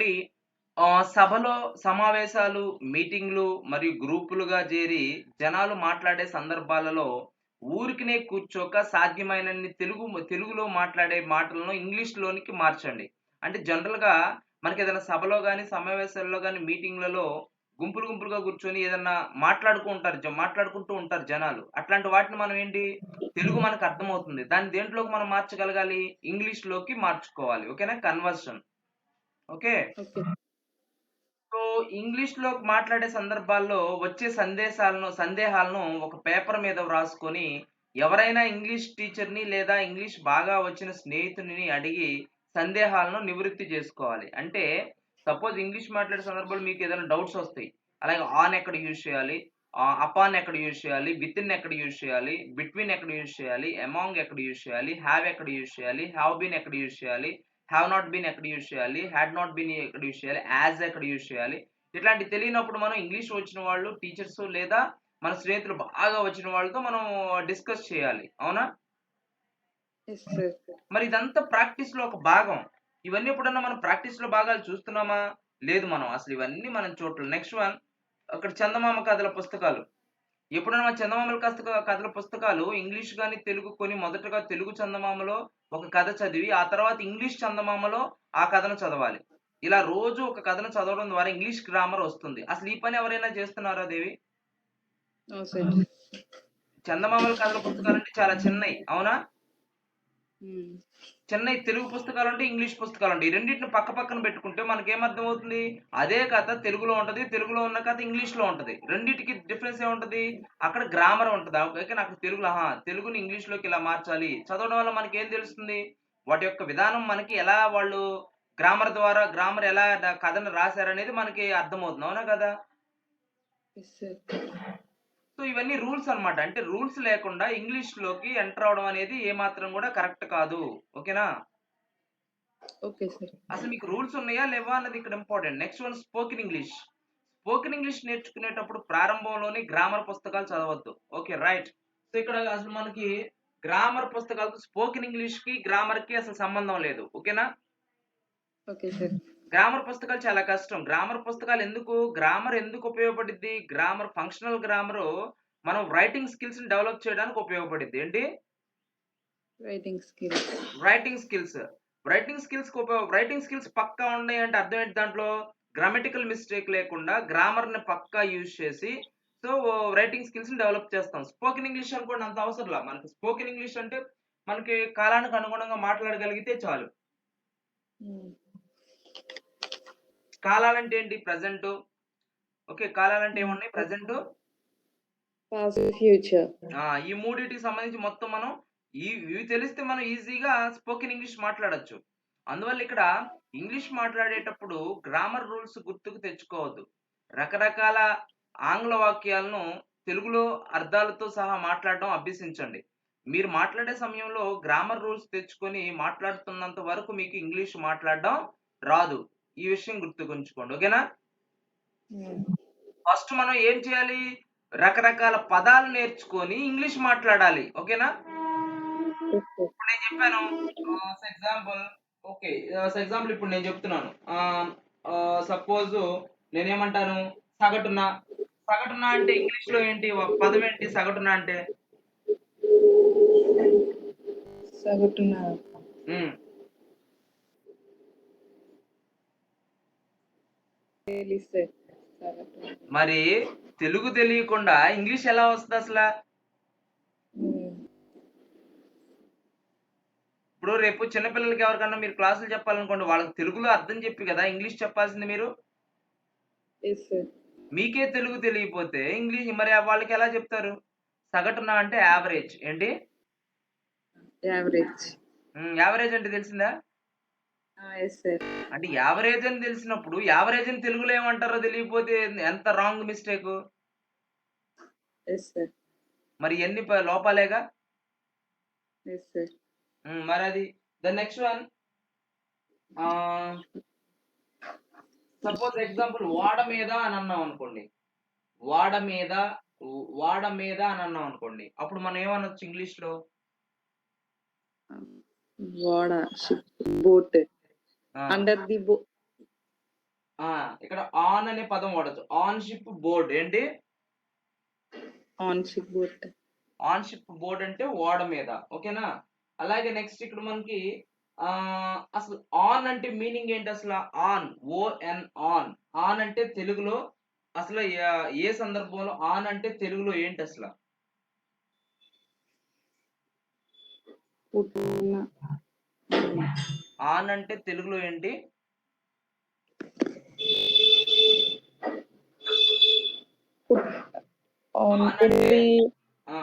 చూడండి సభలో సమావేశాలు, మీటింగ్‌లు మరియు గ్రూపులుగా చేరి జనాలు మాట్లాడే సందర్భాలలో ఊరికనే కూర్చోక సాధ్యమైనన్ని తెలుగులో మాట్లాడే మాటలను ఇంగ్లీష్‌లోనికి మార్చండి. అంటే జనరల్‌గా మనకేదైనా సభలో గాని, సమావేశాల్లో గాని, మీటింగ్‌లలో గుంపులుగా కూర్చొని ఏదన్నా మాట్లాడుకుంటూ ఉంటారు జనాలు. అట్లాంటి వాటిని మనం ఏంటి తెలుగు మనకు అర్థమవుతుంది. దాన్ని దేంట్లోకి మనం మార్చగలగాలి? ఇంగ్లీష్‌లోకి మార్చుకోవాలి. ఓకేనా? కన్వర్షన్. ఓకే. ఓకే. సో, ఇంగ్లీష్‌లో మాట్లాడే సందర్భాల్లో వచ్చే సందేహాలను ఒక పేపర్ మీద వ్రాసుకొని, ఎవరైనా ఇంగ్లీష్ టీచర్‌ని లేదా ఇంగ్లీష్ బాగా వచ్చిన స్నేహితుడిని అడిగి సందేహాలను నివృత్తి జేసుకోవాలి. అంటే సపోజ్ ఇంగ్లీష్ మాట్లాడే సందర్భంలో మీకేదైనా డౌట్స్ ఒస్తాయి. అలాగే ఆన్ ఎక్కడ యూజ్ చేయాలి? అపాన్ ఎక్కడ యూజ్ చేయాలి? వితిన్ ఎక్కడ యూజ్ చేయాలి? బిట్వీన్ ఎక్కడ యూజ్ చేయాలి? అమాంగ్ ఎక్కడ యూజ్ చేయాలి? హావ్ ఎక్కడ యూజ్ చేయాలి? హావ్ బీన్ ఎక్కడ యూజ్ చేయాలి? హావ్ నాట్ బీన్ ఎక్కడ యూజ్ చేయాలి? హాడ్ నాట్ బీన్ ఎక్కడ యూజ్ చేయాలి? యాస్ ఎక్కడ యూజ్ చేయాలి? ఇట్లాంటివి తెలియనప్పుడు మనం ఇంగ్లీష్ వచ్చిన వాళ్ళు టీచర్స్ లేదా మన స్నేహితులు బాగా వచ్చిన వాళ్ళతో మనం డిస్కస్ చేయాలి. అవునా? Yes sir. మరి ఇదంతా ప్రాక్టీస్‌లో ఒక భాగం. ఇవన్నీ ఎప్పుడన్నా మనం ప్రాక్టీస్‌లో భాగాలు చూస్తున్నామా? లేదు మనం. అసలు ఇవన్నీ మనం చూడట్లేదు. నెక్స్ట్ వన్ అక్కడ చందమామ కథల పుస్తకాలు. ఎప్పుడైనా మన చందమామల కథల పుస్తకాలు ఇంగ్లీష్ గాని, తెలుగు కొని మొదటగా తెలుగు చందమామలో ఒక కథ చదివి, ఆ తర్వాత ఇంగ్లీష్ చందమామలో ఆ కథను చదవాలి. ఇలా రోజు ఒక కథను చదవడం ద్వారా ఇంగ్లీష్ గ్రామర్ వస్తుంది. అసలు ఈ పని ఎవరైనా చేస్తున్నారా దేవి? అవును సార్. చందమామల కథల పుస్తకాలంటే చాలా చిన్నయి. అవునా? హ్మ్. చిన్నయి తెలుగు పుస్తకాలుంటే, ఇంగ్లీష్ పుస్తకాలుంటాయి. ఈ రెండిటిని పక్క పక్కన పెట్టుకుంటే మనకేమర్థమవుతుంది? అదే కథ తెలుగులో ఉంటది. తెలుగులో ఉన్న కథ ఇంగ్లీష్‌లో ఉంటది. రెండిటికి డిఫరెన్స్ ఏముంటది? అక్కడ గ్రామర్ ఉంటది. ఓకే. నాకు తెలుగులో తెలుగుని ఇంగ్లీష్‌లోకి ఇలా మార్చాలి. చదవడం వల్ల మనకేం తెలుస్తుంది? వాటి యొక్క విధానం మనకి ఎలా వాళ్ళు గ్రామర్ ఎలా కథను రాసారనేది మనకి అర్థమవుతుంది. అవునా కదా? Yes sir. సో, ఇవన్నీ రూల్స్ అన్నమాట. అంటే రూల్స్ లేకుండా ఇంగ్లీష్‌లోకి ఎంటర్ అవ్వడం అనేది ఏమాత్రం గూడా కరెక్ట్ కాదు. ఓకేనా? Okay sir. అసలు మీకు రూల్స్ ఉన్నాయా? లేవా? అన్నది ఇక్కడ important. Next one spoken English. Spoken English నేర్చుకునేటప్పుడు ప్రారంభంలోనే గ్రామర్ పుస్తకాలు చదవద్దు. ఓకే. రైట్. సో, ఇక్కడ అసలు మనకి గ్రామర్ పుస్తకాలతో స్పోకెన్ ఇంగ్లీష్‌కి, గ్రామర్‌కి అసలు సంబంధం లేదు. ఓకేనా? Okay sir. గ్రామర్ పుస్తకాలు చాలా కష్టం. గ్రామర్ ఎందుకు ఉపయోగపడిద్ది? ఫంక్షనల్ గ్రామరు మనం రైటింగ్ స్కిల్స్‌ని డెవలప్ చేయడానికి ఉపయోగపడిద్ది. ఏంటి? Writing skills. Writing skills. Writing skills పక్కా ఉన్నాయంటే అర్థం ఏంటి దాంట్లో? గ్రామటికల్ మిస్టేక్ లేకుండా గ్రామర్‌ని పక్కా యూజ్ చేసి సో, రైటింగ్ స్కిల్స్‌ని డెవలప్ చేస్తాం. స్పోకెన్ ఇంగ్లీష్ అనుకోండి అంత అవసరంలా. మనకి స్పోకెన్ ఇంగ్లీష్ అంటే మనకి కాలానికి అనుగుణంగా మాట్లాడగలిగితే చాలు. హ్మ్. కాలాలంటే ఏంటి? ప్రెజెంటు. ఓకే. కాలాలంటే హ్మ్. ఏమున్నాయి? ప్రెజెంటు. Past, future. ఈ మూడిటికి సంబంధించి మొత్తం మనం ఇవి తెలిస్తే మనం ఈజీగా స్పోకెన్ ఇంగ్లీష్ మాట్లాడొచ్చు. అందువల్ల ఇక్కడ ఇంగ్లీష్ మాట్లాడేటప్పుడు గ్రామర్ రూల్స్ గుర్తుకు తెచ్చుకోవద్దు. రకరకాల ఆంగ్ల వాక్యాలను తెలుగులో అర్థాలతో సహా మాట్లాడడం అభ్యసించండి. మీరు మాట్లాడే సమయంలో గ్రామర్ రూల్స్ తెచ్చుకొని మాట్లాడుతున్నంత వరకు మీకు ఇంగ్లీష్ మాట్లాడడం రాదు. ఈ విషయం గుర్తుకుంచుకోండి. ఓకేనా? హ్మ్. ఫస్ట్ మనం ఏం చేయాలి? రకరకాల పదాలు నేర్చుకొని ఇంగ్లీష్ మాట్లాడాలి. ఓకేనా? Yes sir. ఇప్పుడు నేను చెప్పాను. For example okay. ఇప్పుడు నేను చెప్తున్నాను. సపోజ్ నేనేమంటాను? సగటున. సగటున అంటే ఇంగ్లీష్‌లో ఏంటి? ఒక పదం ఏంటి సగటున అంటే? సగటున హ్మ్. Daily sir. సగటున. మరి తెలుగు తెలియకుండా ఇంగ్లీష్ ఎలా వస్తదసల? హ్మ్. ఇప్పుడు రేపు చిన్న పిల్లలకి ఎవరికన్నా మీరు క్లాసులు చెప్పాలనుకోండి, వాళ్ళకి తెలుగులో అర్థం చెప్పి కదా ఇంగ్లీష్ చెప్పాల్సింది మీరు. Yes sir. మీకే తెలుగు తెలియకపోతే మరి వాళ్ళకెలా చెప్తారు? సగటున అంటే యావరేజ్. ఏంటి? యావరేజ్. యావరేజ్ అంటే తెలిసిందా? Yes sir. అంటే యావరేజ్ అని తెలిసినప్పుడు, యావరేజ్ అని తెలుగులో ఏమంటారో తెలియకపోతే ఎంత రాంగ్ మిస్టేకు. Yes sir. మరి ఇయన్నీ లోపాలేగా. Yes sir. మరది next one ah, suppose example ఓడ మీద అని అన్నామనుకోండి. వాడ మీద, వాడ మీద అని అన్నామనుకోండి. అప్పుడు మనం ఏమనొచ్చు ఇంగ్లీష్‌లో? ఓడ, షిప్, బోట్. ఆ! అండర్ ది బో ఇక్కడ ఆన్ అనే పదం వాడచ్చు. ఆన్ షిప్ బోర్డ్ ఏంటి? On ship boat. On ship board అంటే ఓడ మీద. ఓకేనా? అలాగే నెక్స్ట్ ఇక్కడ మనకి అసలు ఆన్ అంటే మీనింగ్ ఏంటి అసలు? On, ఓఎన్ on. ఆన్ అంటే తెలుగులో అసలు ఏ సందర్భంలో ఆన్ అంటే తెలుగులో ఏంటి అసలు? పుట్టిన ఆన్ అంటే తెలుగులో ఏంటి? ఆన్ ఆన్ అంటే పెళ్ళి ఆ,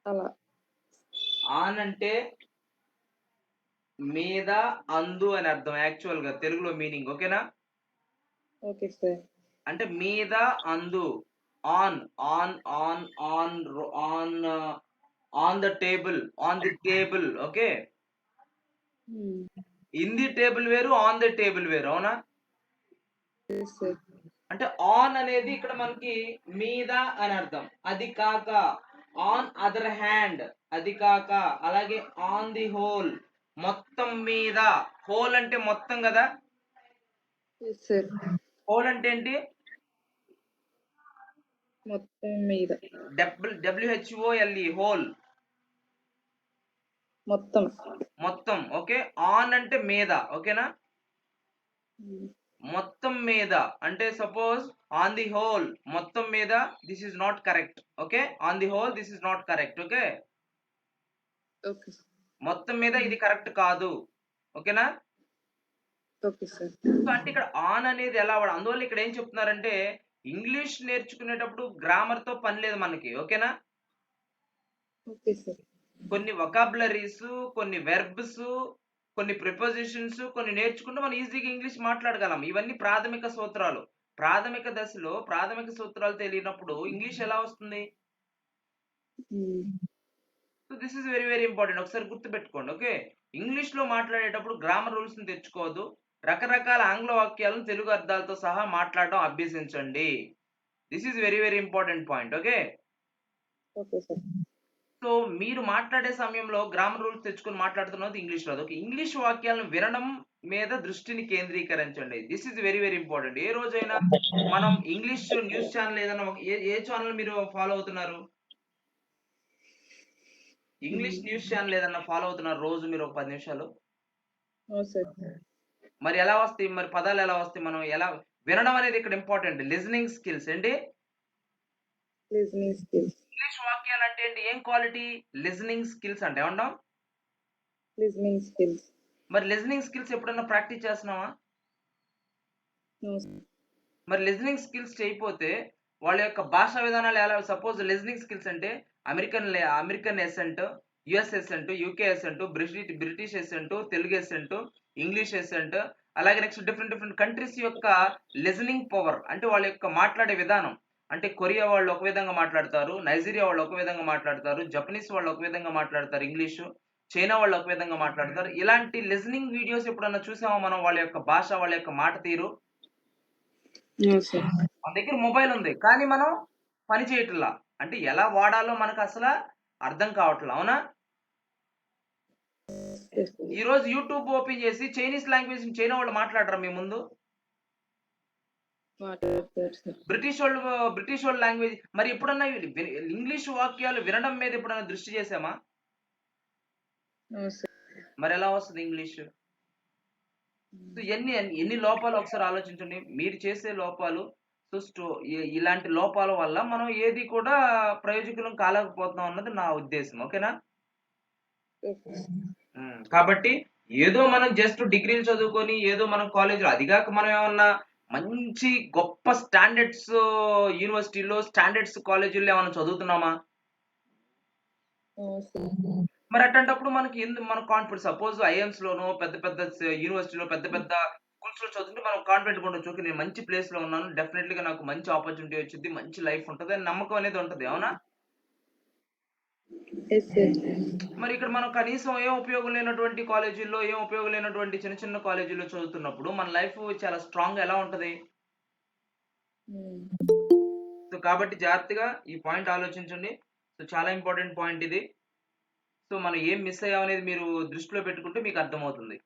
అలా. ఆన్ అంటే మీద, అందు అని అర్థం యాక్చువల్ గా తెలుగులో మీనింగ్. ఓకేనా? Okay sir. అంటే మీద, అందు. On, on, on, on, on, on the table, on the table. Okay, in the table వేరు, ఆన్ ది టేబుల్ వేరు. అవునా? Yes sir. అంటే ఆన్ అనేది ఇక్కడ మనకి మీద అని అర్థం. అది కాక ఆన్ అదర్ హ్యాండ్, అది కాక అలాగే ఆన్ ది హోల్, మొత్తం మీద. హోల్ అంటే మొత్తం కదా. Yes sir. హోల్ అంటే ఏంటి? మొత్తం మీద. డబ్ల్యూహెచ్ఓఎల్ఈ, హోల్, మొత్తం. మొత్తం. ఓకే, ఆన్ అంటే మీద. ఓకేనా? మొత్తం మీద అంటే సపోజ్ ఆన్ ది హోల్, మొత్తం మీద this is not correct. Okay, on the whole this is not correct. Okay, okay sir. మొత్తం మీద ఇది కరెక్ట్ కాదు. ఓకేనా? Okay sir. సో అంటే ఇక్కడ ఆన్ అనేది ఎలా వాడు, అందువల్ల ఇక్కడ ఏం చెప్తున్నారంటే ఇంగ్లీష్ నేర్చుకునేటప్పుడు గ్రామర్ తో పని లేదు మనకి. ఓకేనా? Okay sir. కొన్ని వొకాబులరీస్, కొన్ని వెర్బ్స్, కొన్ని ప్రిపోజిషన్స్ కొన్ని నేర్చుకుంటే మనం ఈజీగా ఇంగ్లీష్ మాట్లాడగలం. ఇవన్నీ ప్రాథమిక సూత్రాలు. ప్రాథమిక దశలో ప్రాథమిక సూత్రాలు తెలియనప్పుడు ఇంగ్లీష్ ఎలా వస్తుంది? So this is very very important. ఒకసారి గుర్తుపెట్టుకోండి. ఓకే, ఇంగ్లీష్ లో మాట్లాడేటప్పుడు గ్రామర్ రూల్స్ ని తెచ్చుకోవద్దు. రకరకాల ఆంగ్ల వాక్యాలను తెలుగు అర్థాలతో సహా మాట్లాడడం అభ్యసించండి. This is very very important point. Okay, okay sir. So మీరు మాట్లాడే సమయంలో గ్రామర్ రూల్స్ తెచ్చుకొని మాట్లాడుతున్నది ఇంగ్లీష్ లో. ఓకే, ఇంగ్లీష్ వాక్యాలను వినడం మీద దృష్టిని కేంద్రీకరించండి. This is very very important. ఏ రోజైనా మనం ఇంగ్లీష్ న్యూస్ ఛానల్ ఏదైనా ఏ ఛానల్ మీరు ఫాలో అవుతున్నారు? ఇంగ్లీష్ న్యూస్ ఛానల్ ఏదన్నా ఫాలో అవుతున్నారు రోజు మీరు ఒక 10 నిమిషాలు? సార్. మరి ఎలా వస్తాయి? మరి పదాలు ఎలా వస్తాయి? మనం ఎలా వినడం అనేది ఇక్కడ ఇంపార్టెంట్. లిజనింగ్ స్కిల్స్ ఏంటి? Listening skills. ఇంగ్లీష్ వాక్యాలు అంటే ఏంటి? ఏం క్వాలిటీ? లిజనింగ్ స్కిల్స్ అంటే ఏమంటాం? Listening skills. మరి లిజనింగ్ స్కిల్స్ ఎప్పుడన్నా ప్రాక్టీస్ చేస్తున్నావా? No sir. మరి లిజనింగ్ స్కిల్స్ చేయకపోతే వాళ్ళ యొక్క భాషా విధానాలు ఎలా? సపోజ్ లిజనింగ్ స్కిల్స్ అంటే American accent, US accent, UK accent, British accent, Telugu accent, English accent, అలాగే నెక్స్ట్ డిఫరెంట్ డిఫరెంట్ కంట్రీస్ యొక్క లిజనింగ్ పవర్ అంటే వాళ్ళ యొక్క మాట్లాడే విధానం. అంటే కొరియా వాళ్ళు ఒక విధంగా మాట్లాడతారు, నైజీరియా వాళ్ళు ఒక విధంగా మాట్లాడతారు, జపనీస్ వాళ్ళు ఒక విధంగా మాట్లాడతారు ఇంగ్లీషు, చైనా వాళ్ళు ఒక విధంగా మాట్లాడతారు. ఇలాంటి లిజనింగ్ వీడియోస్ ఎప్పుడన్నా చూసామా మనం? వాళ్ళ యొక్క భాష, వాళ్ళ యొక్క మాట తీరు. No sir. మన దగ్గర మొబైల్ ఉంది కానీ మనం పని చేయట్లా. అంటే ఎలా వాడాలో మనకు అసలు అర్థం కావట్లా. అవునా? ఈ రోజు యూట్యూబ్ ఓపెన్ చేసి చైనీస్ లాంగ్వేజ్ చైనా వాళ్ళు మాట్లాడరా మీ ముందు? మాట్లాడతారు సార్. బ్రిటిష్ వాళ్ళ లాంగ్వేజ్. మరి ఎప్పుడన్నా ఇంగ్లీష్ వాక్యాలు వినడం మీద ఎప్పుడన్నా దృష్టి చేసామా? No sir. మరి ఎలా వస్తుంది ఇంగ్లీష్? సో ఎన్ని లోపాలు ఒకసారి ఆలోచించండి. మీరు చేసే లోపాలు, సో ఇలాంటి లోపాల వల్ల మనం ఏది కూడా ప్రయోజకులం కాలేకపోతున్నాం అన్నది నా ఉద్దేశం. ఓకేనా? Okay sir. కాబట్టి ఏదో మనం జస్ట్ డిగ్రీలు చదువుకొని ఏదో మనం కాలేజీలో, అది కాక మనం ఏమన్నా మంచి గొప్ప స్టాండర్డ్స్ యూనివర్సిటీలో, స్టాండర్డ్స్ కాలేజీల్లో ఏమైనా చదువుతున్నామా? No sir. మరి అట్లాంటప్పుడు మనకి మన కాన్ఫిడెన్స్, సపోజ్ ఐఎమ్స్ లోనో పెద్ద పెద్ద యూనివర్సిటీలో పెద్ద పెద్ద స్కూల్స్ లో చదువుతుంటే మనం కాన్ఫిడెంట్ గా ఉండొచ్చు. ఓకే, నేను మంచి ప్లేస్ లో ఉన్నాను, డెఫినెట్లీ గా నాకు మంచి ఆపర్చునిటీ వచ్చింది, మంచి లైఫ్ ఉంటది అని నమ్మకం అనేది ఉంటది. అవునా? Yes sir. మరి ఇక్కడ మనం కనీసం ఏం ఉపయోగం లేనటువంటి కాలేజీల్లో, ఏం ఉపయోగం లేనటువంటి చిన్న చిన్న కాలేజీల్లో చదువుతున్నప్పుడు మన లైఫ్ చాలా స్ట్రాంగ్ ఎలా ఉంటది? సో కాబట్టి జాగ్రత్తగా ఈ పాయింట్ ఆలోచించండి. సో చాలా ఇంపార్టెంట్ పాయింట్ ఇది. సో మనం ఏం మిస్ అయ్యామనేది మీరు దృష్టిలో పెట్టుకుంటే మీకు అర్థమవుతుంది.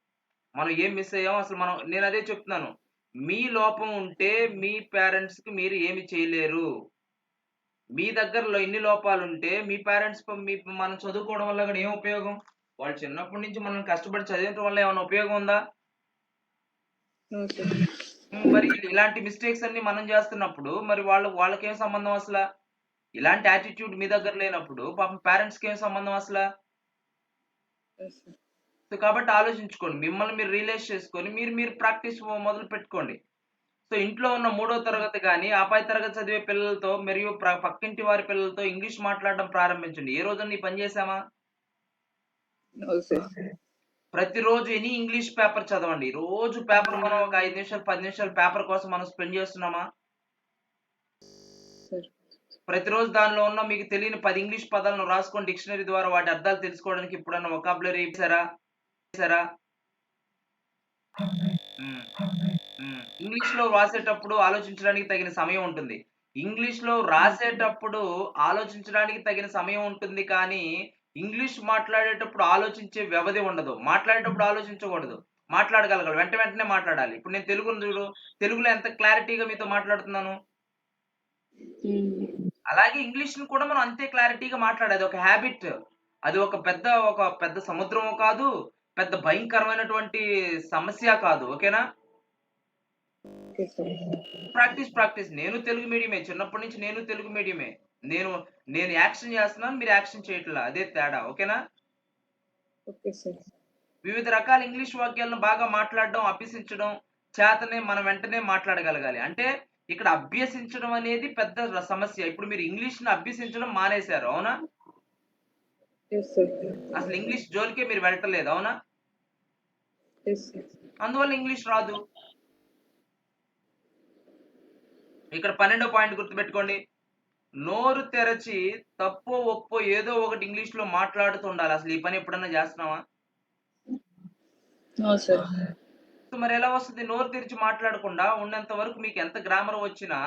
మనం ఏం మిస్ అయ్యాం అసలు మనం నేనదే చెప్తున్నాను. మీ లోపం ఉంటే మీ పేరెంట్స్‌కి మీరు ఏమి చేయలేరు. మీ దగ్గరలో ఇన్ని లోపాలుంటే మీ పేరెంట్స్ మనం చదువుకోవడం వల్ల కూడా ఏం ఉపయోగం? వాళ్ళు చిన్నప్పటి నుంచి మనల్ని కష్టపడి చదివించడం వల్ల ఏమన్నా ఉపయోగం ఉందా? No sir. మరి ఇలాంటి మిస్టేక్స్ అన్నీ మనం జేస్తున్నప్పుడు మరి వాళ్ళకేం సంబంధం అసల? ఇలాంటి యాటిట్యూడ్ మీ దగ్గర లేనప్పుడు పాపం పేరెంట్స్‌కేం సంబంధం అసల? Yes sir. సో, కాబట్టి ఆలోచించుకోండి. మిమ్మల్ని మీరు రియలైజ్ చేసుకొని మీరు ప్రాక్టీస్ మొదలు పెట్టుకోండి. సో, ఇంట్లో ఉన్న మూడో తరగతి గాని, ఆపై తరగతి చదివే పిల్లలతో మరియు పక్కింటి వారి పిల్లలతో ఇంగ్లీష్ మాట్లాడడం ప్రారంభించండి. ఏ రోజన్నా ఈ పని చేశామా? No sir. ప్రతిరోజు ఎనీ ఇంగ్లీష్ పేపర్ చదవండి. రోజు పేపర్ మనం ఒక 5 నిమిషాలు, 10 నిమిషాలు పేపర్ కోసం మనం స్పెండ్ చేస్తున్నామా? సార్. ప్రతిరోజు దానిలో ఉన్న మీకు తెలియని 10 ఇంగ్లీష్ పదాలను రాసుకొని డిక్షనరీ ద్వారా వాటి అర్థాలు తెలుసుకోవడానికి ఎప్పుడన్నా వొకాబులరీ చేసారా? హ్మ్. ఇంగ్లీష్‌లో రాసేటప్పుడు ఆలోచించడానికి తగిన సమయం ఉంటుంది. ఇంగ్లీష్‌లో రాసేటప్పుడు ఆలోచించడానికి తగిన సమయం ఉంటుంది కానీ, ఇంగ్లీష్ మాట్లాడేటప్పుడు ఆలోచించే వ్యవధి ఉండదు. మాట్లాడేటప్పుడు ఆలోచించకూడదు. మాట్లాడగలగాలి. వెంటనే మాట్లాడాలి. ఇప్పుడు నేను తెలుగును చూడు, తెలుగులో ఎంత క్లారిటీగా మీతో మాట్లాడుతున్నాను. అలాగే ఇంగ్లీష్‌ని కూడా మనం అంతే క్లారిటీగా మాట్లాడాలి. అదొక హాబిట్. అది ఒక పెద్ద సముద్రము కాదు. పెద్ద భయంకరమైనటువంటి సమస్య కాదు. ఓకేనా? Okay sir. ప్రాక్టీస్. నేను తెలుగు మీడియమే. చిన్నప్పటి నుంచి నేను తెలుగు మీడియమే. నేను నేను యాక్షన్ చేస్తున్నాను. మీరు యాక్షన్ చేయట్లా. అదే తేడా. ఓకేనా? Okay sir. వివిధ రకాల ఇంగ్లీష్ వాక్యాలను బాగా మాట్లాడడం, అభ్యసించడం చేతనే మనం వెంటనే మాట్లాడగలగాలి. అంటే ఇక్కడ అభ్యసించడం అనేది పెద్ద సమస్య. ఇప్పుడు మీరు ఇంగ్లీష్‌ని అభ్యసించడం మానేశారు. అవునా? Yes sir. అసలు ఇంగ్లీష్ జోలికే మీరు వెళ్ళట్లేదు. అవునా? Yes sir. అందువల్ల ఇంగ్లీష్ రాదు. ఇక్కడ 12వ పాయింట్ గుర్తుపెట్టుకోండి. నోరు తెరచి తప్పో, ఒప్పో ఏదో ఒకటి ఇంగ్లీష్‌లో మాట్లాడుతుండాలి. అసలు ఈ పని ఎప్పుడన్నా జేస్తున్నామా? No sir. సో, మరెలా వస్తది? నోరు తెరిచి మాట్లాడకుండా ఉన్నంత వరకు మీకు ఎంత గ్రామర్ వచ్చినా,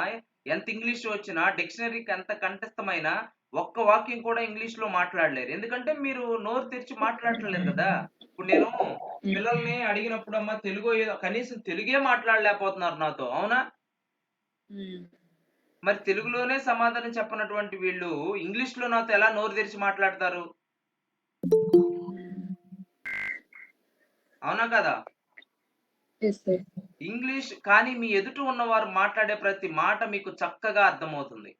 ఎంత ఇంగ్లీష్ వచ్చినా, డిక్షనరీకి ఎంత కంఠస్థమైనా, ఒక్క వాక్యం కూడా ఇంగ్లీష్‌లో మాట్లాడలేరు. ఎందుకంటే మీరు నోరు తెరిచి మాట్లాడట్లేదు గదా! ఇప్పుడు నేను పిల్లల్ని అడిగినప్పుడు అమ్మ తెలుగో ఏదో కనీసం తెలుగే మాట్లాడలేకపోతున్నారు నాతో. అవునా? మరి తెలుగులోనే సమాధానం చెప్పనటువంటి వీళ్ళు ఇంగ్లీష్‌లో నాతో ఎలా నోరు తెరిచి మాట్లాడతారు? అవునా కదా? Yes sir. ఇంగ్లీష్ కానీ మీ ఎదుట ఉన్నవారు మాట్లాడే ప్రతి మాట మీకు చక్కగా అర్థమవుతుంది.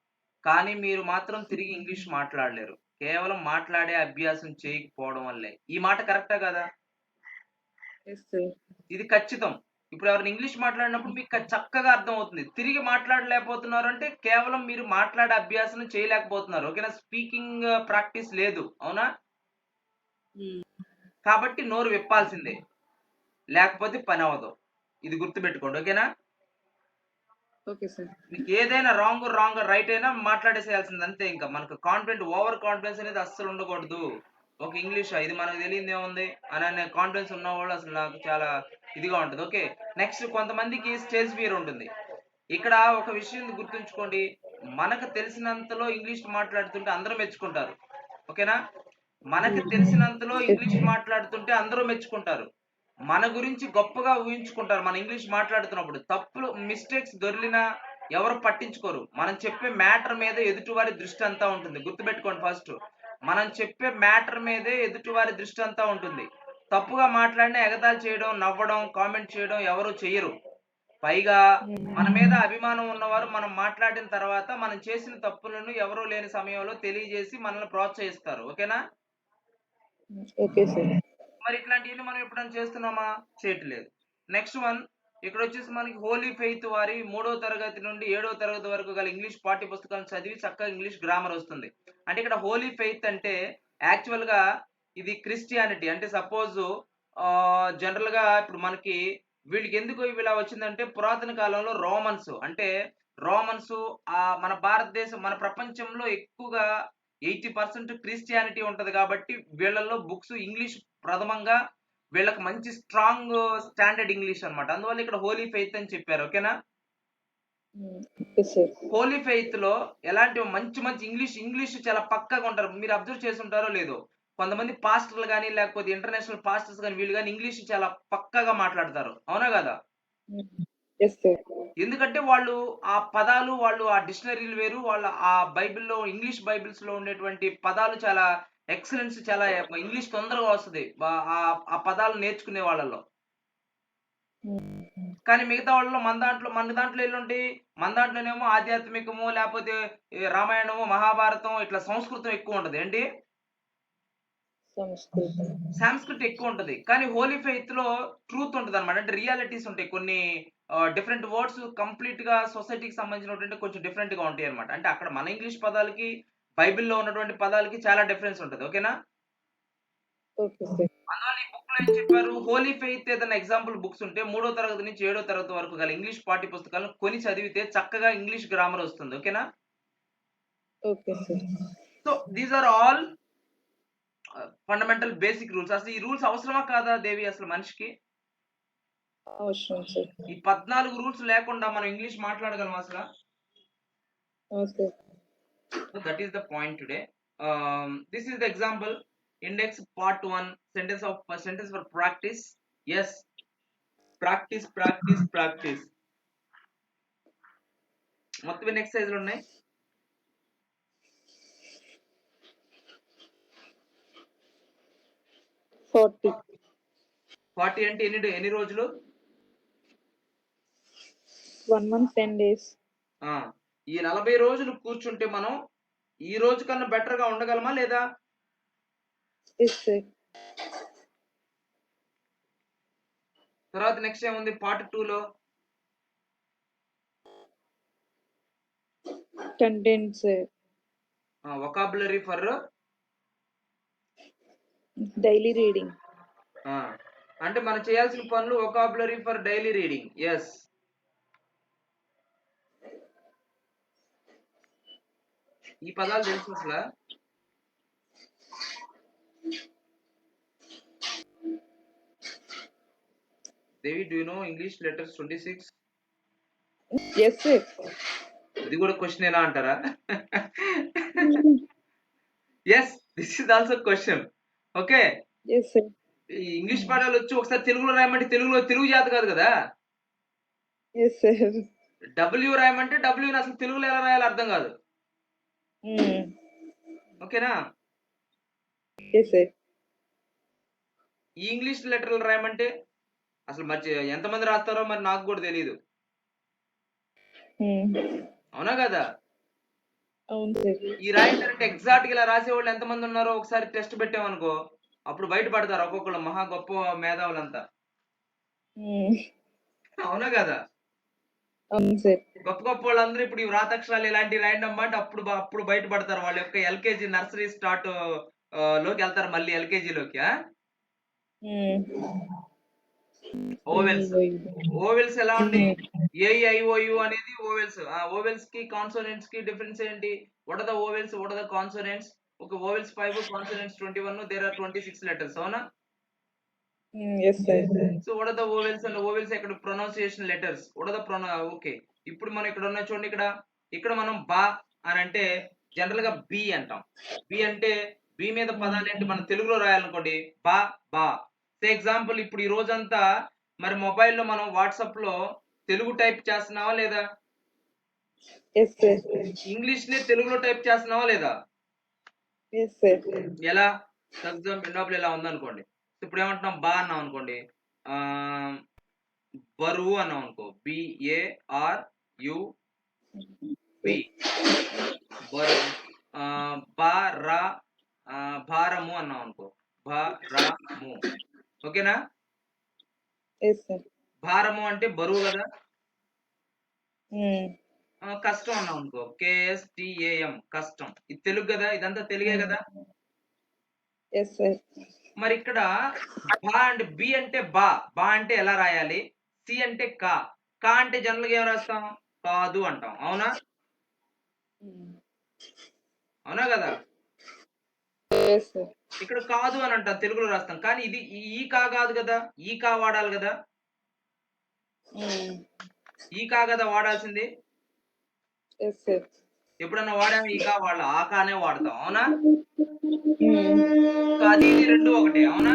కానీ మీరు మాత్రం తిరిగి ఇంగ్లీష్ మాట్లాడలేరు. కేవలం మాట్లాడే అభ్యాసం చేయకపోవడం వల్లే. ఈ మాట కరెక్టా కాదా? Yes sir. ఇది ఖచ్చితం. ఇప్పుడు ఎవరైనా ఇంగ్లీష్ మాట్లాడినప్పుడు మీకు చక్కగా అర్థమవుతుంది. తిరిగి మాట్లాడలేకపోతున్నారు అంటే కేవలం మీరు మాట్లాడే అభ్యాసం చేయలేకపోతున్నారు. ఓకేనా? స్పీకింగ్ ప్రాక్టీస్ లేదు. అవునా? కాబట్టి నోరు విప్పాల్సిందే. లేకపోతే పనవ్వదు. ఇది గుర్తుపెట్టుకోండి. ఓకేనా? Okay sir. మీకేదైనా రాంగ్, రైట్ అయినా మాట్లాడేసేయాల్సింది అంతే ఇంక. మనకు ఓవర్ కాన్ఫిడెన్స్ అనేది అస్సలు ఉండకూడదు. ఒక ఇంగ్లీషా ఇది మనకు తెలియనిదేముంది అనే కాన్ఫిడెన్స్ ఉన్నవాళ్ళు అసలు నాకు చాలా ఇదిగా ఉంటది. ఓకే. నెక్స్ట్ కొంతమందికి స్టేజ్ ఫియర్ ఉంటుంది. ఇక్కడ ఒక విషయం గుర్తుంచుకోండి. మనకు తెలిసినంతలో ఇంగ్లీష్ మాట్లాడుతుంటే అందరూ మెచ్చుకుంటారు. ఓకేనా? మనకు తెలిసినంతలో యెస్. ఇంగ్లీష్ మాట్లాడుతుంటే అందరూ మెచ్చుకుంటారు. మన గురించి గొప్పగా ఊహించుకుంటారు. మన ఇంగ్లీష్ మాట్లాడుతున్నప్పుడు. తప్పులు, మిస్టేక్స్ దొర్లినా ఎవరు పట్టించుకోరు. మనం చెప్పే మ్యాటర్ మీద ఎదుటివారి దృష్టి అంతా ఉంటుంది. గుర్తుపెట్టుకోండి ఫస్ట్. మనం చెప్పే మ్యాటర్ మీదే ఎదుటివారి దృష్టి అంతా ఉంటుంది. తప్పుగా మాట్లాడినా ఎగతాళి చేయడం, నవ్వడం, కామెంట్ చేయడం ఎవరు చెయ్యరు. పైగా మన మీద అభిమానం ఉన్నవారు మనం మాట్లాడిన తర్వాత మనం చేసిన తప్పులను ఎవరు లేని సమయంలో తెలియజేసి మనల్ని ప్రోత్సహిస్తారు. ఓకేనా? Okay sir. మరి ఇట్లాంటియన్నీ మనం ఎప్పుడైనా చేస్తున్నామా? చేయట్లేదు. నెక్స్ట్ వన్ ఇక్కడొచ్చేసి మనకి హోలీ ఫెయిత్ వారి 3వ తరగతి నుండి 7వ తరగతి వరకు గల ఇంగ్లీష్ పాఠ్య పుస్తకాలను చదివి చక్కగా ఇంగ్లీష్ గ్రామర్ వస్తుంది. అంటే ఇక్కడ హోలీ ఫెయిత్ అంటే యాక్చువల్‌గా ఇది క్రిస్టియానిటీ. అంటే సపోజు జనరల్‌గా ఇప్పుడు మనకి వీళ్ళకెందుకు ఇవిలా వచ్చిందంటే పురాతన కాలంలో రోమన్సు మన భారతదేశం మన ప్రపంచంలో ఎక్కువగా 80% క్రిస్టియానిటీ ఉంటది కాబట్టి వీళ్ళలో బుక్స్ ఇంగ్లీష్ ప్రథమంగా వీళ్ళకి మంచి స్ట్రాంగ్ స్టాండర్డ్ ఇంగ్లీష్ అన్నమాట. అందువల్ల ఇక్కడ హోలీ ఫెయిత్ అని చెప్పారు. ఓకేనా? Okay sir. హోలీ ఫెయిత్‌లో ఎలాంటి మంచి ఇంగ్లీష్ చాలా పక్కాగా ఉంటారు. మీరు అబ్జర్వ్ చేసుంటారో లేదో. కొంతమంది పాస్టర్లు గాని, లేకపోతే ఇంటర్నేషనల్ పాస్టర్స్ గాని, వీళ్ళు గాని ఇంగ్లీష్ చాలా పక్కాగా మాట్లాడతారు. అవునా గదా! Yes sir. ఎందుకంటే వాళ్ళు ఆ పదాలు, వాళ్ళు ఆ డిక్షనరీలు వేరు. వాళ్ళ ఆ బైబిల్‌లో ఇంగ్లీష్ బైబిల్స్‌లో ఉండేటువంటి పదాలు చాలా ఎక్సలెన్స్ చాలా ఇంగ్లీష్ తొందరగా వస్తది. ఆ పదాలు నేర్చుకునే వాళ్ళలో. కానీ మిగతా వాళ్ళలో మన దాంట్లో ఎన్నుంటాయి? మన దాంట్లోనేమో ఆధ్యాత్మికము, లేపోతే ఈ రామాయణము, మహాభారతం ఇట్లా సంస్కృతం ఎక్కువుంటది. ఏంటి? సంస్కృతం. సాంస్క్రిట్ ఎక్కువుంటది. కానీ హోలీ ఫెయిత్‌లో ట్రూత్ ఉంటదనమాట. అంటే రియాలిటీస్ ఉంటాయి. కొన్ని డిఫరెంట్ వర్డ్స్ కంప్లీట్‌గా సొసైటీకి సంబంధించినటువంటి కొంచెం డిఫరెంట్‌గా ఉంటాయన్నమాట. అంటే అక్కడ మన ఇంగ్లీష్ పదాలకి, బైబిల్‌లో ఉన్నటువంటి పదాలకి చాలా డిఫరెన్స్ ఉంటది. ఓకేనా? Okay sir. అందువల్ల ఈ బుక్‌లో ఏం చెప్పారు? హోలీ ఫెయిత్ ఏదైనా ఎగ్జాంపుల్ బుక్స్ ఉంటే, మూడో తరగతి నుంచి ఏడో తరగతి వరకు గల ఇంగ్లీష్ పాఠ్య పుస్తకాలను కొని చదివితే చక్కగా ఇంగ్లీష్ గ్రామర్ వస్తుంది. ఓకేనా? Okay sir. So, these are all fundamental basic rules. అసలు ఈ రూల్స్ అవసరమా కాదా దేవి అసలు మనిషికి? అవసరం సార్. ఈ 14 రూల్స్ లేకుండా మనం ఇంగ్లీష్ మాట్లాడగలమా అసల? Okay. So that is the point today. This is the example. Index part 1 sentence for practice. Yes, practice, practice, practice. మొత్తం ఎన్ని ఎక్సర్సైజ్లు ఉన్నాయి? 40. 40 అంటే ఎన్ని రోజులు? 1 month 10 days. ఆ, ఈ 40 రోజులు కూర్చుంటే మనం ఈ రోజు కన్నా బెటర్ గా ఉండగలమా లేదా? Yes sir. తర్వాత నెక్స్ట్ ఏముంది పార్ట్ 2 లో? Contents, vocabulary for daily reading. అంటే మనం చేయాల్సిన పనులు vocabulary for daily reading. Yes. ఈ పదాలు తెలుసు అసలు? Devi, do you know English letters 26? Yes sir. ఇది కూడా క్వశ్చన్ ఎలా అంటారా? Yes, this is also question. Okay. Yes sir. ఈ ఇంగ్లీష్ పదాలు వచ్చి ఒకసారి తెలుగులో రాయమంటే తెలుగు జాతి కాదు కదా. Yes sir. డబ్ల్యూ రాయమంటే డబ్ల్యూని అసలు తెలుగులో ఎలా రాయాలో అర్థం కాదు. ఓకేనా? Yes sir. ఈ ఇంగ్లీష్ లెటర్లు రాయమంటే అసలు మరి ఎంతమంది రాస్తారో మరి నాకు కూడా తెలియదు. అవునా కదా? అవును సార్. ఈ రాయండి ఎగ్జాక్ట్ గా ఇలా రాసేవాళ్ళు ఎంతమంది ఉన్నారో ఒకసారి టెస్ట్ పెట్టామనుకో, అప్పుడు బయటపడతారు ఒక్కొక్కళ్ళు మహా గొప్ప మేధావులంతా. అవునా కదా? అవును సార్. గొప్ప గొప్ప వాళ్ళందరూ ఇప్పుడు ఈ వ్రాతక్షరాలు ఇలాంటివి రాయండి అమ్మా అంటే అప్పుడు బయటపడతారు. వాళ్ళ యొక్క ఎల్కేజీ నర్సరీ స్టార్ట్ లోకి వెళ్తారు మళ్ళీ ఎల్కేజీలోకి. ఓవెల్స్. ఓవెల్స్ ఎలా ఉంటాయి? ఏఐఓయు అనేది ఓవెల్స్. ఆ ఓవెల్స్ కి కాన్సోనెంట్స్ కి డిఫరెన్స్ ఏంటి? What are the vowels, what are the consonants? ఒక vowels 5, consonants 21. There are 26 letters. అవునా? Yes sir. So what are the vowels and vowels ఎక్కడ pronunciation letters. What are the okay. ఇప్పుడు మనం ఇక్కడ ఉన్న చూడండి, ఇక్కడ మనం బా అని అంటే జనరల్ గా బి అంటాం. బి అంటే బి మీద పదాలు ఏంటి మనం తెలుగులో రాయాలనుకోండి బా బా. ఫర్ ఎగ్జాంపుల్ ఇప్పుడు ఈ రోజంతా మరి మొబైల్లో మనం వాట్సాప్ లో తెలుగు టైప్ చేస్తున్నావా లేదా? Yes sir. ఇంగ్లీష్ ని తెలుగులో టైప్ చేస్తున్నావా లేదా? Yes sir. ఎలా? ఫర్ ఎగ్జాంపుల్ ఇండోపుల్ ఎలా ఉందనుకోండి. ఇప్పుడు ఏమంటున్నాం బా అన్నాం అనుకోండి. ఆ బరువు అన్నాం అనుకో, BARUV. భారము అన్నాం అనుకో, భారము. ఓకేనా? Yes sir. భారము అంటే బరువు కదా. కష్టం అన్నాం అనుకో, KSTAM కష్టం. ఇది తెలుగు కదా, ఇదంతా తెలుగే కదా. Yes sir. మరి ఇక్కడ బా అంటే బి అంటే బా అంటే ఎలా రాయాలి? సి అంటే కా అంటే జనరల్ గా ఏం రాస్తాం? కాదు అంటాం. అవునా? అవునా కదా? Yes sir. ఇక్కడ కాదు అని అంటాం, తెలుగులో రాస్తాం. కానీ ఇది ఈ కా కాదు కదా, ఈ కా వాడాలి కదా. ఈ కా కదా వాడాల్సింది. Yes sir. ఎప్పుడన్నా వాడామా ఇక వాళ్ళు ఆకానే వాడతాం. అవునా? ఉమ్, సో, అది ఇది 2 ఒకటే. అవునా?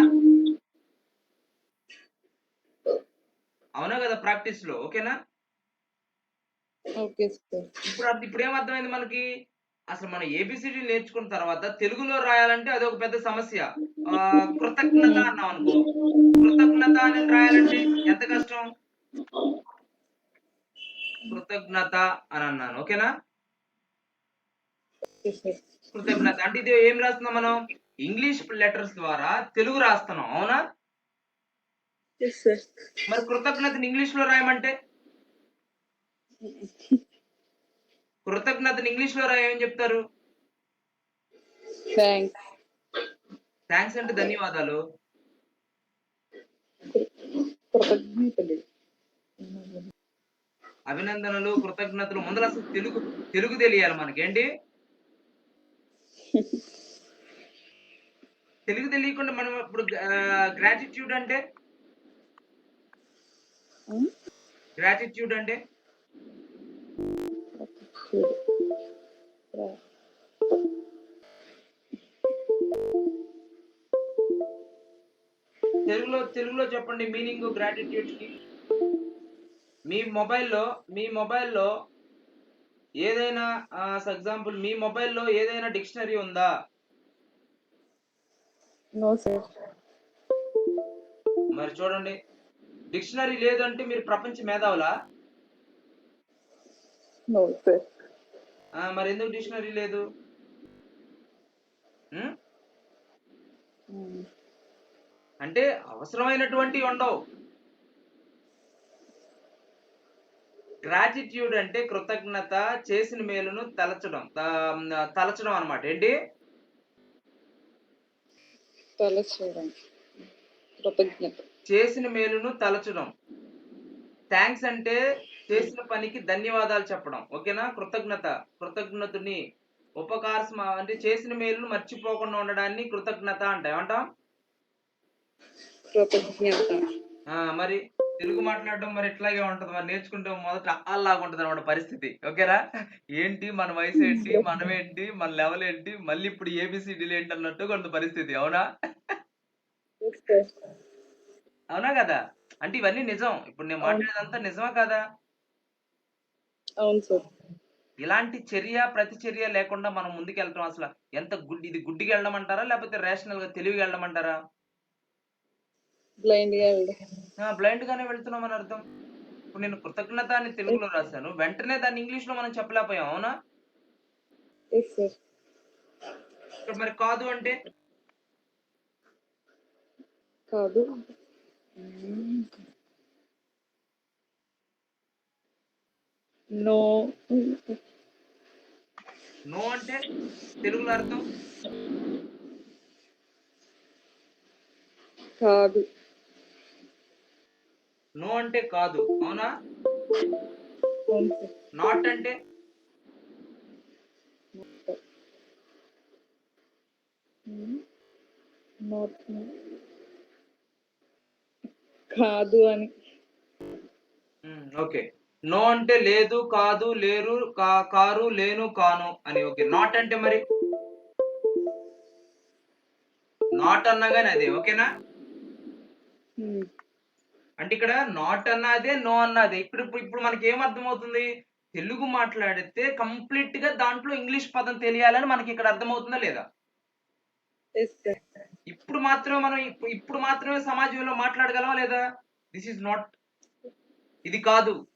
అవునా గదా! ప్రాక్టీస్‌లో. ఓకేనా? Okay sir. ఇప్పుడేం అర్థమైంది మనకి? అసలు మనం ఏబీసీడీలు నేర్చుకున్న తర్వాత తెలుగులో రాయాలంటే అదొక పెద్ద సమస్య. కృతజ్ఞత ఉమ్, అన్నామనుకో, కృతజ్ఞత అని రాయాలంటే ఎంత కష్టం? కృతజ్ఞత అనన్నాను. ఓకేనా? Okay sir. కృతజ్ఞత. అంటే ఇది ఏం రాస్తున్నాం మనం? ఇంగ్లీష్ లెటర్స్ ద్వారా తెలుగు రాస్తున్నాం. అవునా? Yes sir. మరి కృతజ్ఞతని ఇంగ్లీష్‌లో రాయమంటే? కృతజ్ఞతని ఇంగ్లీష్‌లో రాయమని చెప్తారు? థ్యాంక్స్. థాంక్స్ అంటే ధన్యవాదాలు. కృతజ్ఞతలు. అభినందనలు, కృతజ్ఞతలు ముందల అసలు తెలుగు తెలియాలి మనకేంటి? తెలుగు తెలియకుండా మనం ఇప్పుడు గ్రాటిట్యూడ్ అంటే? ఉమ్, గ్రాటిట్యూడ్ అంటే? చూడు. రా. తెలుగులో చెప్పండి మీనింగ్ గ్రాటిట్యూడ్‌కి. మీ మొబైల్‌లో ఏదైనా ఫర్ ఎగ్జాంపుల్ మీ మొబైల్‌లో ఏదైనా డిక్షనరీ ఉందా? No sir. మరి చూడండి. డిక్షనరీ లేదంటే మీరు ప్రపంచ మేధావులా? No sir. మరెందుకు డిక్షనరీ లేదు? హ్మ్. ఉమ్, అంటే అవసరమైనటువంటివి ఉండవు. గ్రాటిట్యూడ్ అంటే కృతజ్ఞత, చేసిన మేలును తలచడం అన్నమాట. ఏంటి? తలచడం. కృతజ్ఞత. చేసిన మేలును తలచడం. థాంక్స్ అంటే చేసిన పనికి ధన్యవాదాలు చెప్పడం. ఓకేనా? కృతజ్ఞతని అంటే చేసిన మేలును మర్చిపోకుండా ఉండడాన్ని కృతజ్ఞత అంటాం. ఏమంటాం? కృతజ్ఞత. మరి తెలుగు మాట్లాడడం మరి ఇట్లాగే ఉంటది. మరి నేర్చుకుంటే మొదట అల్లాగా ఉంటదన్నమాట పరిస్థితి. ఓకేనా? ఏంటి మన వయసేంటి? మనమేంటి? మన లెవెల్ ఏంటి? మళ్ళీ ఇప్పుడు ఏబీసీడీలు ఏంటన్నట్టుగా ఉంది పరిస్థితి. అవునా? Yes sir. అవునా గదా! అంటే ఇవన్నీ నిజం. ఇప్పుడు నేను అవును. మాట్లాడేదంతా నిజమా కాదా? అవును సార్. ఇలాంటి ప్రతిచర్య లేకుండా మనం ముందుకెళ్ళటం అసల ఇది గుడ్డిగా ఎళ్ళమంటారా? లేపోతే రేషనల్‌గా తెలివిగా ఎళ్ళమంటారా? బ్లైండ్‌గా వెళ్ళడం. బ్లైండ్‌గానే వెళ్తున్నామని అర్థం. ఇప్పుడు నేను కృతజ్ఞత అని తెలుగులో రాసాను. వెంటనే దాన్ని ఇంగ్లీష్‌లో మనం చెప్పలేకపోయాం. అవునా? Yes sir. ఇక్కడ మరి కాదు అంటే? కాదు. ఉమ్, నో. నో అంటే తెలుగులో అర్థం? కాదు. నో అంటే కాదు. అవునా? అవును సార్. నాట్ అంటే? నాట్. కాదు అని. ఓకే. నో అంటే లేదు, కాదు, లేరు, కారు, లేను, కాను అని. ఓకే. నాట్ అంటే మరి? నాట్ అన్నా గాని అదే. ఓకేనా? ఉమ్, అంటే ఇక్కడ నాట్ అన్నా అదే, నో అన్నా అదే. ఇప్పుడు మనకేమర్థమవుతుంది? తెలుగు మాట్లాడితే కంప్లీట్‌గా దాంట్లో ఇంగ్లీష్ పదం తెలియాలని మనకిక్కడ అర్థమవుతుందా లేదా? Yes sir. ఇప్పుడు మాత్రమే సమాజంలో మాట్లాడగలమా లేదా? This is not. ఇది కాదు.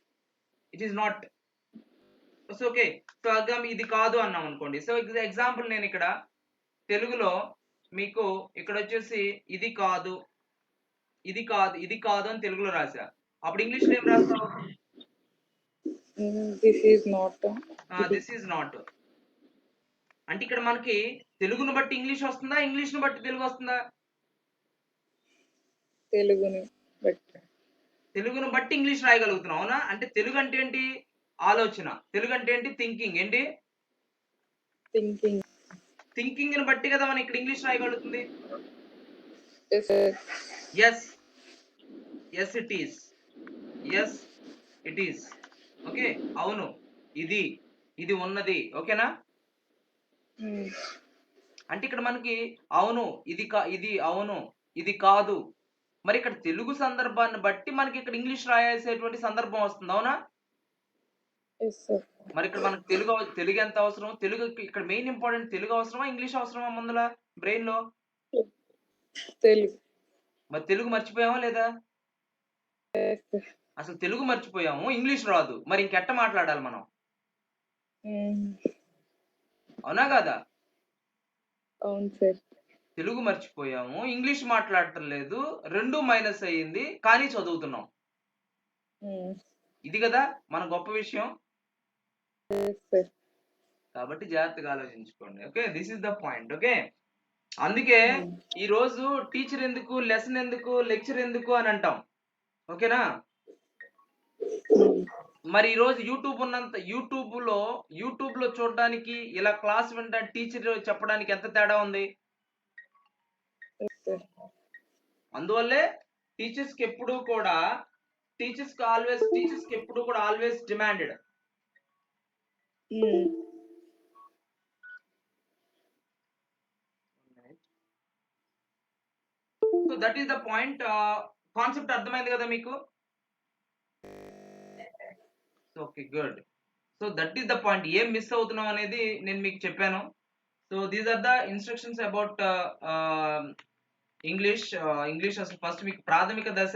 It is not. Okay. So, ఇది కాదు అన్నామనుకోండి. సో, ఎగ్జాంపుల్ నేనిక్కడ తెలుగులో మీకు ఇక్కడొచ్చేసి ఇది కాదు అని తెలుగులో రాసా. అప్పుడు ఇంగ్లీష్‌లో ఏం రాస్తావు? This is not. ఇది దిస్ ఈస్ నాట్. అంటే ఇక్కడ మనకి తెలుగును బట్టి ఇంగ్లీష్ వస్తుందా? ఇంగ్లీష్‌ని బట్టి తెలుగొస్తుందా? తెలుగుని బట్టి. తెలుగును బట్టి ఇంగ్లీష్ రాయగలుగుతున్నాం. అవునా? అంటే తెలుగు అంటే ఏంటి? ఆలోచన. తెలుగు అంటే ఏంటి? థింకింగ్. ఏంటి? థింకింగ్. థింకింగ్‌ని బట్టి కదా మనం ఇక్కడ ఇంగ్లీష్ రాయగలుగుతుంది. Yes sir. Yes. Yes it is. Yes it is. Okay. అవును. ఇది. ఇది ఉన్నది. ఓకేనా? Mm. అంటే ఇక్కడ మనకి అవును, ఇది అవును, ఇది కాదు. మరి ఇక్కడ తెలుగు సందర్భాన్ని బట్టి మనకి ఇక్కడ ఇంగ్లీష్ రాయాల్సేటువంటి సందర్భం వస్తుంది. అవునా? Yes, sir. మరి ఇక్కడ మనకు తెలుగు ఎంత అవసరం? ఇక్కడ మెయిన్ ఇంపార్టెంట్ తెలుగు అవసరమా? ఇంగ్లీష్ అవసరమా ముందుల బ్రెయిన్‌లో? Telugu. మరి తెలుగు మర్చిపోయామా లేదా? Yes, sir. అసలు తెలుగు మర్చిపోయాము. ఇంగ్లీష్ రాదు. మరి ఇంకెట్ట మాట్లాడాలి మనం? Mm. అవునా కాదా? అవును సార్. తెలుగు మర్చిపోయాము. ఇంగ్లీష్ మాట్లాడటం లేదు. 2 మైనస్ అయింది. కానీ చదువుతున్నాం. Mm. ఇది కదా మన గొప్ప విషయం. Yes, sir. కాబట్టి జాగ్రత్తగా ఆలోచించుకోండి. Okay. This is the point. Okay. అందుకే Mm. ఈ రోజు టీచర్ ఎందుకు, లెసన్ ఎందుకు, లెక్చర్ ఎందుకు అని అంటాం. ఓకేనా? Mm. మరి ఈ రోజు యూట్యూబ్‌లో చూడడానికి, ఇలా క్లాస్ వినడానికి, టీచర్ చెప్పడానికి ఎంత తేడా ఉంది? Yes, sir. అందువల్లే టీచర్స్‌కి ఎప్పుడూ కూడా always demanded. Mm. So that is the point. Concept అర్థమైంది కదా మీకు? Okay. Good. So that is the point. ఏం మిస్ అవుతున్నాం అనేది నేను మీకు చెప్పాను. So these are the instructions about English. English అసలు ఫస్ట్ మీకు ప్రాథమిక దశ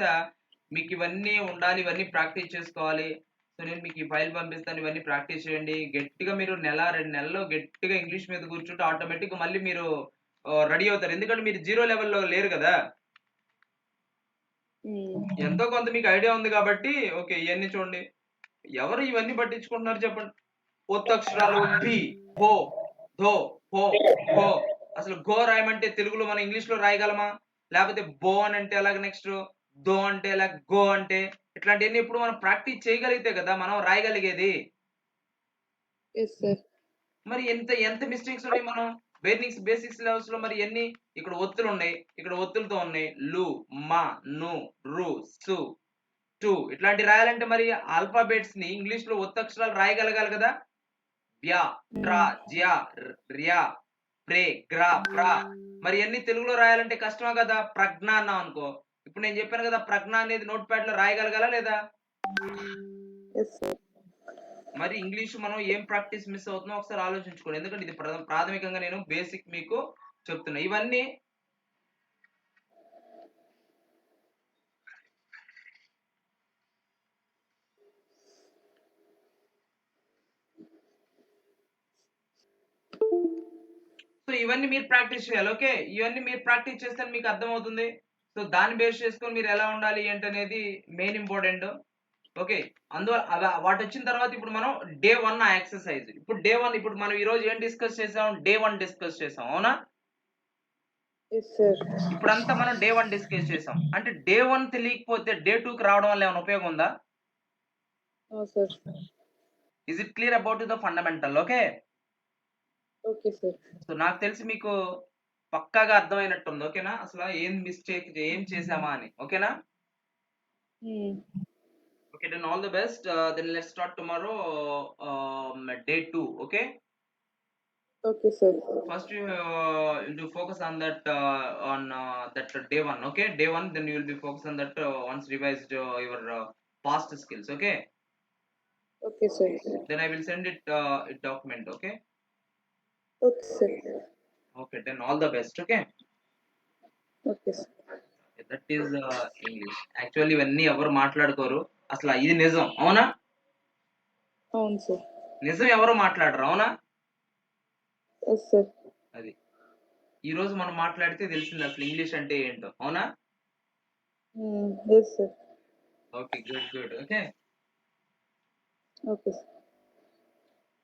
మీకు ఇవన్నీ ఉండాలి. ఇవన్నీ ప్రాక్టీస్ చేసుకోవాలి. సో నేను మీకు ఈ ఫైల్ పంపిస్తాను. ఇవన్నీ ప్రాక్టీస్ చేయండి. గట్టిగా మీరు నెల, 2 నెలల్లో గట్టిగా ఇంగ్లీష్ మీద కూర్చుంటే ఆటోమేటిక్‌గా మళ్ళీ మీరు రెడీ అవుతారు. ఎందుకంటే మీరు 0 లెవెల్‌లో లేరు కదా! Mm. ఎంతో కొంత మీకు ఐడియా ఉంది కాబట్టి ఓకే. ఇయన్నీ చూడండి. ఎవరు ఇవన్నీ పట్టించుకుంటున్నారు చెప్పండి? ఒత్తక్షరాలు పి, హో, ధో, హో, ఘో. అసలు ఘో రాయమంటే తెలుగులో మనం ఇంగ్లీష్‌లో రాయగలమా? లేపోతే బో అనంటే ఎలాగ నెక్స్టు? దో అంటే ఎలాగ? గో అంటే? ఇట్లాంటియన్నీ ఇప్పుడు మనం ప్రాక్టీస్ చేయగలిగితే కదా మనం రాయగలిగేది. Yes, sir. మరి ఎంత మిస్టేక్స్ ఉన్నాయి మనం బేసిక్స్ లెవెల్స్‌లో మరి ఎన్ని? ఇక్కడ ఒత్తులున్నాయి. ఇక్కడ ఒత్తులతో ఉన్నాయి. లు, మ, ను, రు, సు, టు ఇట్లాంటివి రాయాలంటే మరి ఆల్ఫాబెట్స్‌ని ఇంగ్లీష్‌లో ఒత్తక్షరాలు రాయగలగాలి కదా! వ్య, ట్ర, Mm. జ్య, ర్య, ప్రే, గ్ర, ప్ర. మరి ఇయన్నీ తెలుగులో రాయాలంటే కష్టమా కదా! ప్రజ్ఞ అన్నాం అనుకో. ఇప్పుడు నేను చెప్పాను కదా! ప్రజ్ఞ అనేది నోట్ ప్యాడ్‌లో రాయగలగాలా లేదా? Yes, sir. మరి ఇంగ్లీష్ మనం ఏం ప్రాక్టీస్ మిస్ అవుతున్నామో ఒకసారి ఆలోచించుకోండి. ఎందుకంటే ఇది ప్రాథమికంగా నేను బేసిక్ మీకు చెప్తున్నా. ఇవన్నీ సో ఇవన్నీ మీరు ప్రాక్టీస్ చేయాలి. ఓకే. ఇవన్నీ మీరు ప్రాక్టీస్ చేస్తేనే మీకు అర్థమవుతుంది. సో దాన్ని బేస్ చేసుకొని మీరు ఎలా ఉండాలి ఏంటనేది మెయిన్ ఇంపార్టెంట్. ఓకే. వాటొచ్చిన తర్వాత ఇప్పుడు మనం డే 1 ఎక్సర్‌సైజ్. ఇప్పుడు మనం ఈరోజు ఏం డిస్కస్ చేసాం? డే 1 డిస్కస్ చేసాం. అవునా? Yes, sir. ఇప్పుడంతా మనం డే 1 డిస్కస్ చేసాం. అంటే డే 1 తెలియకపోతే డే 2కి రావడం వల్ల ఏమైనా ఉపయోగం ఉందా? No, sir. Is it clear about the fundamental? Okay. Okay, sir. So నాకు తెలిసి మీకు పక్కాగా అర్థమైనట్టుంది. ఓకేనా? అసల ఏం చేసామా అని. ఓకేనా? Mm. Okay. Then all the best. Then let's start tomorrow day 2. Okay. Okay, sir. First you do focus on that day 1. Okay. Day 1, then you will be focused on that once revised your past skills. Okay. Okay, sir. Then I will send it document. Okay. Okay, sir. Okay. Then all the best. Okay. Okay, sir. That is English. Actually ఇవన్నీ ఎవరు మాట్లాడుకోరు. అసలు ఇది నిజం. అవునా? అవును sir. నిజం ఎవరు మాట్లాడరు. అవునా? Yes sir. అది. ఈరోజు మనం మాట్లాడితే తెలిసింది అసలు ఇంగ్లీష్ అంటే ఏంటో. అవునా? Yes sir. Okay. Good. Okay. Okay sir.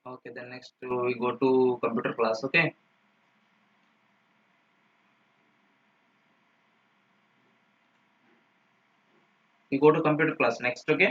Okay, then next we go to computer class. Okay. We go to computer class next. Okay.